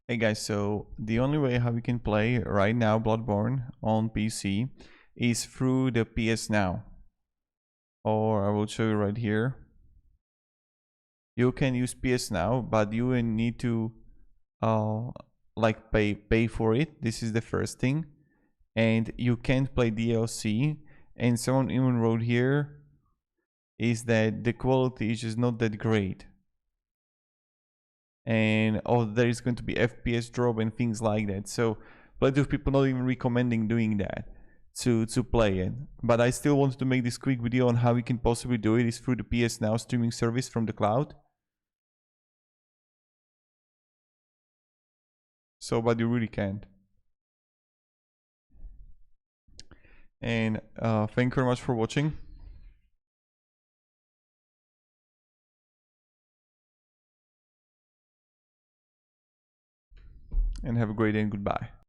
Hey guys, so the only way how we can play right now Bloodborne on PC is through the PS Now. Or I will show you right here. You can use PS Now, but you will need to uh like pay for it. This is the first thing. And you can't play DLC. And someone even wrote here is that the quality is just not that great. And there is going to be FPS drop and things like that. So plenty of people not even recommending doing that to play it. But I still wanted to make this quick video on how we can possibly do it is through the PS Now streaming service from the cloud. So, but you really can't. And thank you very much for watching. And have a great day and goodbye.